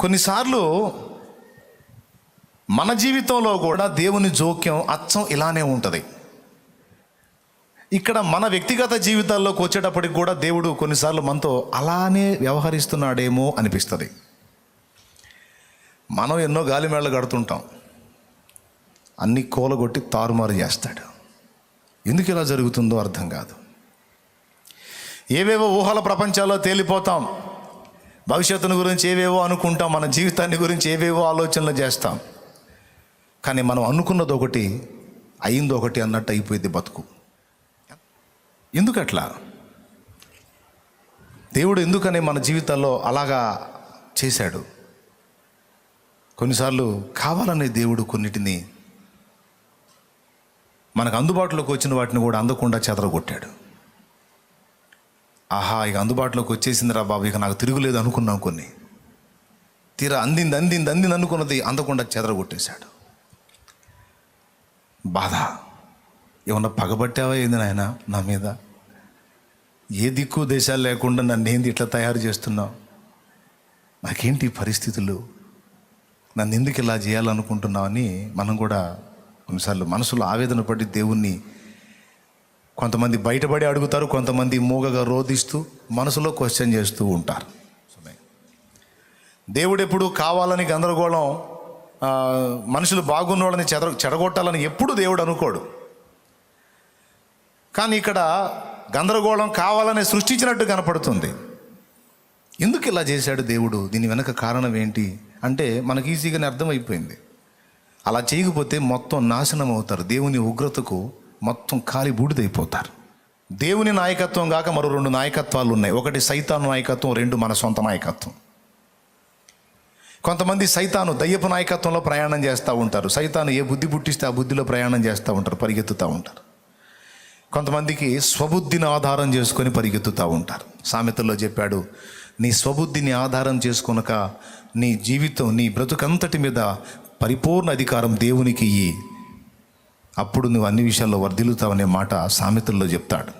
కొన్నిసార్లు మన జీవితంలో కూడా దేవుని జోక్యం అచ్చం ఇలానే ఉంటుంది. ఇక్కడ మన వ్యక్తిగత జీవితాల్లోకి వచ్చేటప్పటికి కూడా దేవుడు కొన్నిసార్లు మనతో అలానే వ్యవహరిస్తున్నాడేమో అనిపిస్తుంది. మనం ఎన్నో గాలిమేళలు కడుతుంటాం, అన్ని కూలగొట్టి తారుమారు చేస్తాడు. ఎందుకు ఇలా జరుగుతుందో అర్థం కాదు. ఏవేవో ఊహల ప్రపంచాల్లో తేలిపోతాం, భవిష్యత్తును గురించి ఏవేవో అనుకుంటాం, మన జీవితాన్ని గురించి ఏవేవో ఆలోచనలు చేస్తాం. కానీ మనం అనుకున్నది ఒకటి, అయింది ఒకటి అన్నట్టు అయిపోయింది బతుకు. ఎందుకట్లా? దేవుడు ఎందుకని మన జీవితాల్లో అలాగా చేశాడు? కొన్నిసార్లు కావాలనే దేవుడు కొన్నిటిని మనకు అందుబాటులోకి వచ్చిన వాటిని కూడా అందకుండా చెదరగొట్టాడు. ఆహా, ఇక అందుబాటులోకి వచ్చేసిందిరా బాబు, ఇక నాకు తిరుగులేదు అనుకున్నాం. కొన్ని తీరా అందింది అనుకున్నది అందకుండా చెదరగొట్టేశాడు. బాధ. ఏమన్నా పగబట్టావా ఏంది నాయన నా మీద? ఏ దిక్కు దేశాలు లేకుండా నన్ను ఏంది ఇట్లా తయారు చేస్తున్నావు? నాకేంటి పరిస్థితులు? నన్ను ఎందుకు ఇలా చేయాలనుకుంటున్నావు అని మనం కూడా కొన్నిసార్లు మనసులో ఆవేదన పడి దేవుణ్ణి కొంతమంది బయటపడి అడుగుతారు, కొంతమంది మూగగా రోధిస్తూ మనసులో క్వశ్చన్ చేస్తూ ఉంటారు. దేవుడు ఎప్పుడు కావాలని గందరగోళం, మనుషులు బాగున్న వాళ్ళని చెడగొట్టాలని ఎప్పుడు దేవుడు అనుకోడు. కానీ ఇక్కడ గందరగోళం కావాలని సృష్టించినట్టు కనపడుతుంది. ఎందుకు ఇలా చేశాడు దేవుడు? దీని వెనక కారణం ఏంటి అంటే మనకి ఈజీగానే అర్థమైపోయింది. అలా చేయకపోతే మొత్తం నాశనం అవుతారు. దేవుని ఉగ్రతకు మొత్తం కాలి బూడిదైపోతారు. దేవుని నాయకత్వం కాక మరో 2 నాయకత్వాలు ఉన్నాయి. ఒకటి సైతాను నాయకత్వం, 2 మన సొంత నాయకత్వం. కొంతమంది సైతాను దయ్యపు నాయకత్వంలో ప్రయాణం చేస్తూ ఉంటారు. సైతాను ఏ బుద్ధి పుట్టిస్తే ఆ బుద్ధిలో ప్రయాణం చేస్తూ ఉంటారు, పరిగెత్తుతూ ఉంటారు. కొంతమందికి స్వబుద్ధిని ఆధారం చేసుకొని పరిగెత్తుతూ ఉంటారు. సామెతల్లో చెప్పాడు, నీ స్వబుద్ధిని ఆధారం చేసుకొనక నీ జీవితం, నీ బ్రతుకంతటి మీద పరిపూర్ణ అధికారం దేవునికి ఇయ్యి, అప్పుడు నువ్వు అన్ని విషయాల్లో వర్ధిల్లుతావనే మాట సామెతల్లో చెప్తాడు.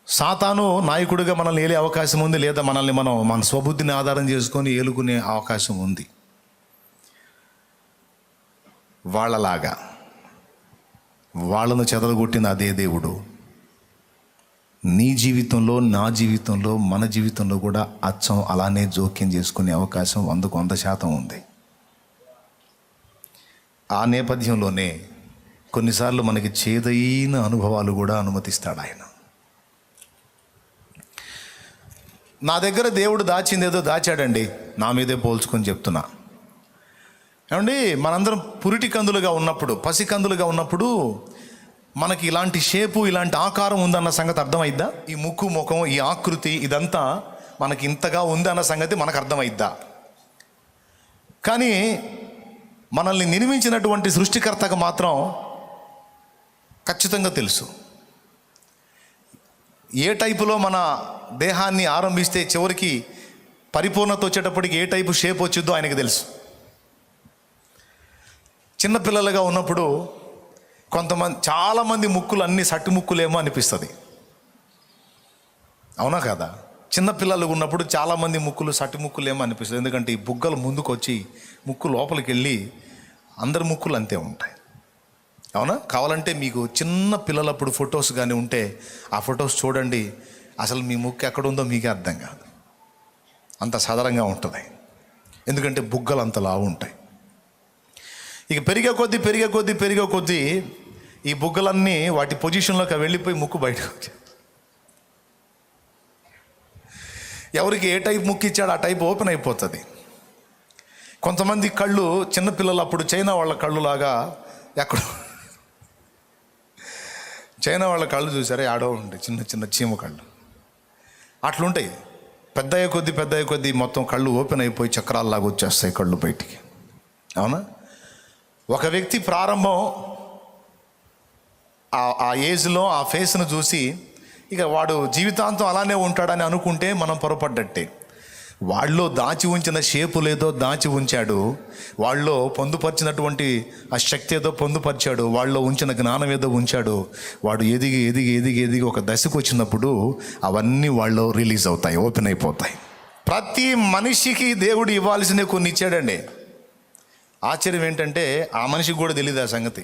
సాతాను నాయకుడిగా మనల్ని ఏలే అవకాశం ఉంది, లేదా మనల్ని మన స్వబుద్ధిని ఆధారం చేసుకొని ఏలుకునే అవకాశం ఉంది. వాళ్ళలాగా వాళ్ళను చెదరగొట్టిన అదే దేవుడు నీ జీవితంలో, నా జీవితంలో, మన జీవితంలో కూడా అచ్చం అలానే జోక్యం చేసుకునే అవకాశం 100% ఉంది. ఆ నేపథ్యంలోనే కొన్నిసార్లు మనకి చేదైన అనుభవాలు కూడా అనుమతిస్తాడు ఆయన. నా దగ్గర దేవుడు దాచిందేదో దాచాడండి, నా మీదే పోల్చుకొని చెప్తున్నా. ఏమండి, మనందరం పురిటి కందులుగా ఉన్నప్పుడు, పసి కందులుగా ఉన్నప్పుడు మనకి ఇలాంటి షేపు, ఇలాంటి ఆకారం ఉందన్న సంగతి అర్థమైద్దా? ఈ ముక్కు, ముఖం, ఈ ఆకృతి, ఇదంతా మనకి ఇంతగా ఉంది అన్న సంగతి మనకు అర్థమైద్దా? కానీ మనల్ని నిర్మించినటువంటి సృష్టికర్తకు మాత్రం ఖచ్చితంగా తెలుసు. ఏ టైపులో మన దేహాన్ని ఆరంభిస్తే చివరికి పరిపూర్ణత వచ్చేటప్పటికి ఏ టైపు షేప్ వచ్చిద్దో ఆయనకు తెలుసు. చిన్నపిల్లలుగా ఉన్నప్పుడు చాలామంది ముక్కులు అన్ని సట్టి ముక్కులేమో అనిపిస్తుంది. అవునా కదా? చిన్నపిల్లలు ఉన్నప్పుడు చాలామంది ముక్కులు సట్టి ముక్కులేమో అనిపిస్తుంది. ఎందుకంటే ఈ బుగ్గలు ముందుకు వచ్చి ముక్కు లోపలికి వెళ్ళి అందరి ముక్కులు అంతే ఉంటాయి. అవునా? కావాలంటే మీకు చిన్న పిల్లలప్పుడు ఫొటోస్ కానీ ఉంటే ఆ ఫొటోస్ చూడండి, అసలు మీ ముక్కు ఎక్కడుందో మీకే అర్థం కాదు, అంత సాధారణంగా ఉంటుంది. ఎందుకంటే బుగ్గలు అంతలా ఉంటాయి. ఇక పెరిగే కొద్దీ ఈ బుగ్గలన్నీ వాటి పొజిషన్లోకి వెళ్ళిపోయి ముక్కు బయటకు వచ్చాయి. ఎవరికి ఏ టైప్ ముక్కు ఇచ్చాడో ఆ టైప్ ఓపెన్ అయిపోతుంది. కొంతమంది కళ్ళు చిన్నపిల్లలు అప్పుడు చైనా వాళ్ళ కళ్ళు లాగా, చైనా వాళ్ళ కళ్ళు చూసారా, ఆడో ఉంటాయి చిన్న చిన్న చీమ కళ్ళు, అట్లుంటాయి. పెద్దయ్యే కొద్దీ మొత్తం కళ్ళు ఓపెన్ అయిపోయి చక్రాల్లాగా వచ్చేస్తాయి కళ్ళు బయటికి. అవునా? ఒక వ్యక్తి ప్రారంభం ఆ ఏజ్లో ఆ ఫేస్ను చూసి ఇక వాడు జీవితాంతం అలానే ఉంటాడని అనుకుంటే మనం పొరపడ్డట్టే. వాళ్ళలో దాచి ఉంచిన షేపు లేదో దాచి ఉంచాడు, వాళ్ళలో పొందుపరిచినటువంటి ఆ శక్తి ఏదో పొందుపరిచాడు, వాళ్ళలో ఉంచిన జ్ఞానం ఏదో ఉంచాడు. వాడు ఎదిగి ఒక దశకు వచ్చినప్పుడు అవన్నీ వాళ్ళలో రిలీజ్ అవుతాయి, ఓపెన్ అయిపోతాయి. ప్రతి మనిషికి దేవుడు ఇవ్వాల్సిన కొన్ని ఇచ్చాడండి. ఆశ్చర్యం ఏంటంటే ఆ మనిషికి కూడా తెలియదు ఆ సంగతి.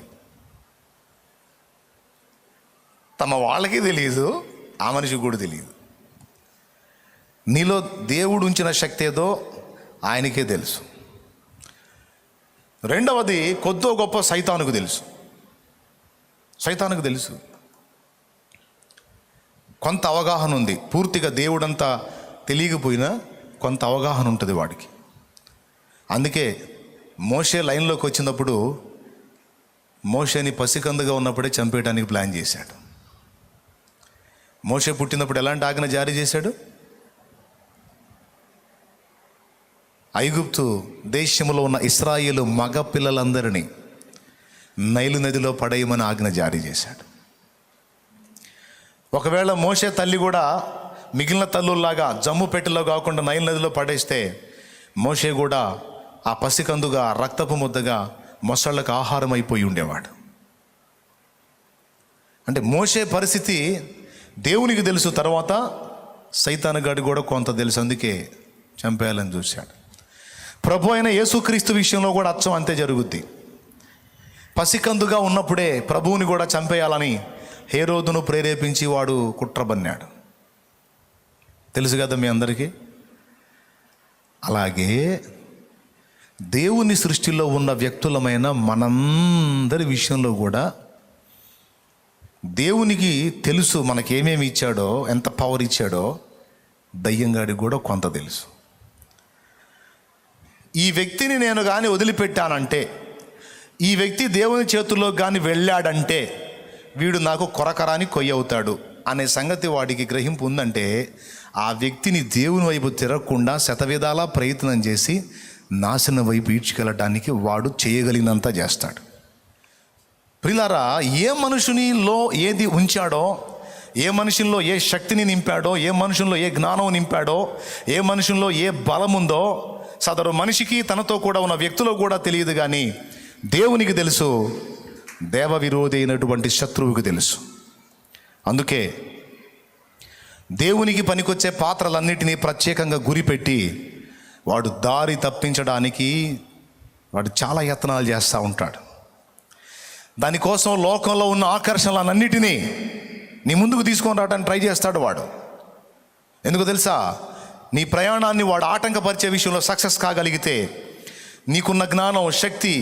తమ వాళ్ళకి తెలియదు, ఆ మనిషికి కూడా తెలియదు. నీలో దేవుడు ఉంచిన శక్తి ఏదో ఆయనకే తెలుసు. రెండవది, కొద్దో గొప్ప సైతానుకు తెలుసు. సైతానుకు తెలుసు, కొంత అవగాహన ఉంది. పూర్తిగా దేవుడంతా తెలియకపోయినా కొంత అవగాహన ఉంటుంది వాడికి. అందుకే మోషే లైన్లోకి వచ్చినప్పుడు మోషేని పసికందుగా ఉన్నప్పుడే చంపేయడానికి ప్లాన్ చేశాడు. మోషే పుట్టినప్పుడు ఎలాంటి ఆజ్ఞ జారీ చేశాడు? ఐగుప్తు దేశంలో ఉన్న ఇశ్రాయేలు మగ పిల్లలందరినీ నైలు నదిలో పడేయమని ఆజ్ఞ జారీ చేశాడు. ఒకవేళ మోషే తల్లి కూడా మిగిలిన తల్లుల్లాగా జమ్ము పెట్టెలో కాకుండా నైలు నదిలో పడేస్తే మోషే కూడా ఆ పసికందుగా రక్తపు ముద్దగా మొసళ్ళకు ఆహారం అయిపోయి ఉండేవాడు. అంటే మోషే పరిస్థితి దేవునికి తెలుసు. తర్వాత సైతాను గాడి కూడా కొంత తెలుసు, అందుకే చంపేయాలని చూశాడు. ప్రభు అయిన యేసుక్రీస్తు విషయంలో కూడా అచ్చం అంతే జరుగుద్ది. పసికందుగా ఉన్నప్పుడే ప్రభువుని కూడా చంపేయాలని హేరోదును ప్రేరేపించి వాడు కుట్రబన్నాడు. తెలుసు కదా మీ అందరికీ. అలాగే దేవుని సృష్టిలో ఉన్న వ్యక్తులమైన మనందరి విషయంలో కూడా దేవునికి తెలుసు మనకేమేమి ఇచ్చాడో, ఎంత పవర్ ఇచ్చాడో. దయ్యంగాడికి కూడా కొంత తెలుసు. ఈ వ్యక్తిని నేను కానీ వదిలిపెట్టానంటే, ఈ వ్యక్తి దేవుని చేతుల్లో కానీ వెళ్ళాడంటే వీడు నాకు కొరకరాని కొయ్య అవుతాడు అనే సంగతి వాడికి గ్రహింపు ఉందంటే, ఆ వ్యక్తిని దేవుని వైపు తిరగకుండా శతవిధాలా ప్రయత్నం చేసి నాశనం వైపు ఈడ్చుకెళ్ళడానికి వాడు చేయగలిగినంత చేస్తాడు. ప్రియులారా, ఏ మనుషునిలో ఏది ఉంచాడో, ఏ మనుషుల్లో ఏ శక్తిని నింపాడో, ఏ మనుషుల్లో ఏ జ్ఞానం నింపాడో, ఏ మనుషుల్లో ఏ బలం ఉందో సదరు మనిషికి తనతో కూడా ఉన్న వ్యక్తులో కూడా తెలియదు. కానీ దేవునికి తెలుసు, దేవ విరోధి అయినటువంటి శత్రువుకి తెలుసు. అందుకే దేవునికి పనికొచ్చే పాత్రలన్నిటినీ ప్రత్యేకంగా గురిపెట్టి వాడు దారి తప్పించడానికి వాడు చాలా యత్నాలు చేస్తూ ఉంటాడు. దానికోసం లోకంలో ఉన్న ఆకర్షణలన్నిటినీ నీ ముందుకు తీసుకొని రావడానికి ట్రై చేస్తాడు వాడు. ఎందుకు తెలుసా? నీ ప్రయాణాన్ని వాడు ఆటంకపరిచే విషయంలో సక్సెస్ కాగలిగితే నీకున్న జ్ఞానం, శక్తి,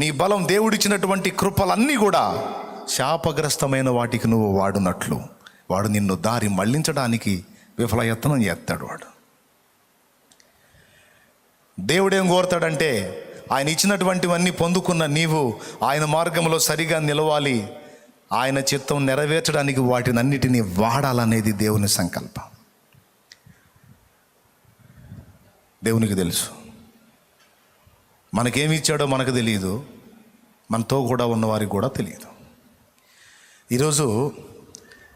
నీ బలం, దేవుడిచ్చినటువంటి కృపలన్నీ కూడా శాపగ్రస్తమైన వాటికి నువ్వు వాడునట్లు వాడు నిన్ను దారి మళ్లించడానికి విఫలయత్నం చేస్తాడు వాడు. దేవుడేం కోరుతాడంటే, ఆయన ఇచ్చినటువంటివన్నీ పొందుకున్న నీవు ఆయన మార్గంలో సరిగా నిలవాలి, ఆయన చిత్తం నెరవేర్చడానికి వాటిని అన్నిటినీ వాడాలనేది దేవుని సంకల్పం. దేవునికి తెలుసు. మనకేమి ఇచ్చాడో మనకు తెలియదు, మనతో కూడా ఉన్నవారికి కూడా తెలియదు. ఈరోజు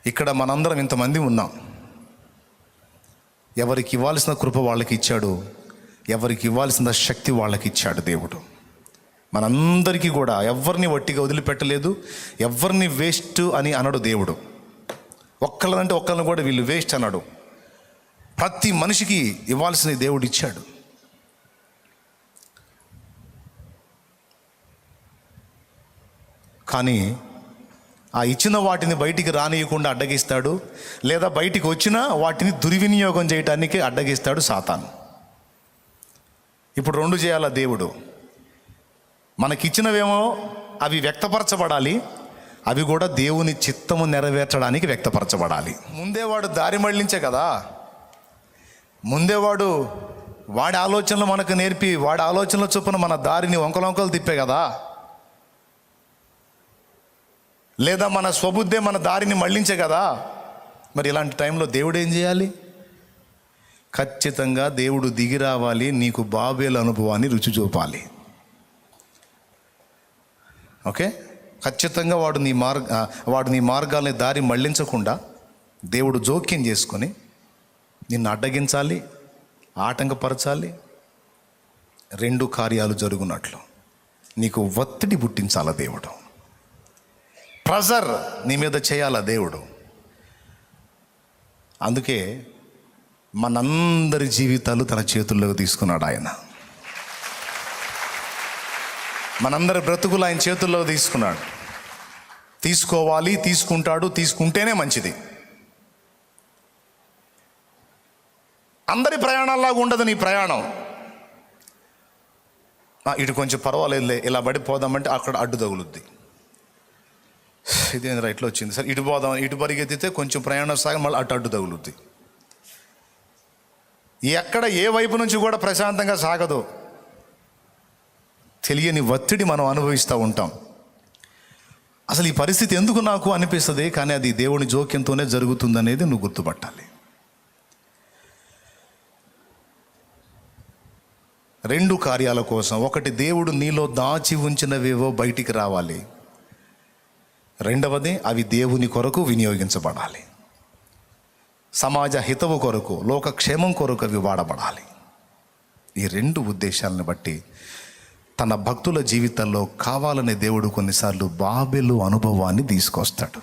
ఇక్కడ మనందరం ఇంతమంది ఉన్నాం. ఎవరికి ఇవ్వాల్సిన కృప వాళ్ళకి ఇచ్చాడు, ఎవరికి ఇవ్వాల్సిన శక్తి వాళ్ళకి ఇచ్చాడు దేవుడు. మనందరికీ కూడా ఎవరిని వట్టిగా వదిలిపెట్టలేదు, ఎవరిని వేస్ట్ అని అనడు దేవుడు. ఒక్కళ్ళనంటే ఒక్కళ్ళని కూడా వీళ్ళు వేస్ట్ అన్నాడు. ప్రతి మనిషికి ఇవ్వాల్సిన దేవుడు ఇచ్చాడు. కానీ ఆ ఇచ్చిన వాటిని బయటికి రానియకుండా అడ్డగిస్తాడు, లేదా బయటికి వచ్చినా వాటిని దుర్వినియోగం చేయటానికి అడ్డగిస్తాడు సాతాను. ఇప్పుడు రెండు చేయాల దేవుడు. మనకిచ్చినవేమో అవి వ్యక్తపరచబడాలి, అవి కూడా దేవుని చిత్తము నెరవేర్చడానికి వ్యక్తపరచబడాలి. ముందేవాడు దారి మళ్ళించే కదా, ముందేవాడు వాడి ఆలోచనలు మనకు నేర్పి వాడి ఆలోచనల చొప్పున మన దారిని వంకలొంకలు తిప్పే కదా. లేదా మన స్వబుద్ధే మన దారిని మళ్ళించే కదా. మరి ఇలాంటి టైంలో దేవుడు ఏం చేయాలి? ఖచ్చితంగా దేవుడు దిగి రావాలి, నీకు బాబేలు అనుభవాన్ని రుచి చూపాలి. ఓకే, ఖచ్చితంగా వాడు నీ మార్గాల్ని దారి మళ్ళించకుండా దేవుడు జోక్యం చేసుకొని నిన్ను అడ్డగించాలి, ఆటంకపరచాలి. రెండు కార్యాలు జరుగునట్లు నీకు ఒత్తిడి పుట్టించాల దేవుడు. ప్రెజర్ నీ మీద చేయాల దేవుడు. అందుకే మనందరి జీవితాలు తన చేతుల్లోకి తీసుకున్నాడు ఆయన. మనందరి బ్రతుకులు ఆయన చేతుల్లో తీసుకున్నాడు. తీసుకోవాలి, తీసుకుంటాడు, తీసుకుంటేనే మంచిది. అందరి ప్రయాణాల్లాగా ఉండదు నీ ప్రయాణం. ఇటు కొంచెం పర్వాలేదులే, ఇలా పడిపోదామంటే అక్కడ అడ్డు తగులుద్ది. ఇదేంద్రా ఇట్లా వచ్చింది, సరే ఇటు పోదాం, ఇటు పరిగెత్తితే కొంచెం ప్రయాణం సాగి మళ్ళీ అడ్డు తగులుద్ది. ఎక్కడ ఏ వైపు నుంచి కూడా ప్రశాంతంగా సాగదు. తెలియని ఒత్తిడి మనం అనుభవిస్తూ ఉంటాం. అసలు ఈ పరిస్థితి ఎందుకు నాకు అనిపిస్తుంది, కానీ అది దేవుని జోక్యంతోనే జరుగుతుందనేది నువ్వు గుర్తుపట్టాలి. 2 కార్యాల కోసం. ఒకటి, దేవుడు నీలో దాచి ఉంచినవేవో బయటికి రావాలి. 2వది, అవి దేవుని కొరకు వినియోగించబడాలి. సమాజ హితవు కొరకు, లోకక్షేమం కొరకు అవి వాడబడాలి. ఈ 2 ఉద్దేశాలను బట్టి తన భక్తుల జీవితాల్లో కావాలనే దేవుడు కొన్నిసార్లు బాబెలు అనుభవాన్ని తీసుకొస్తాడు.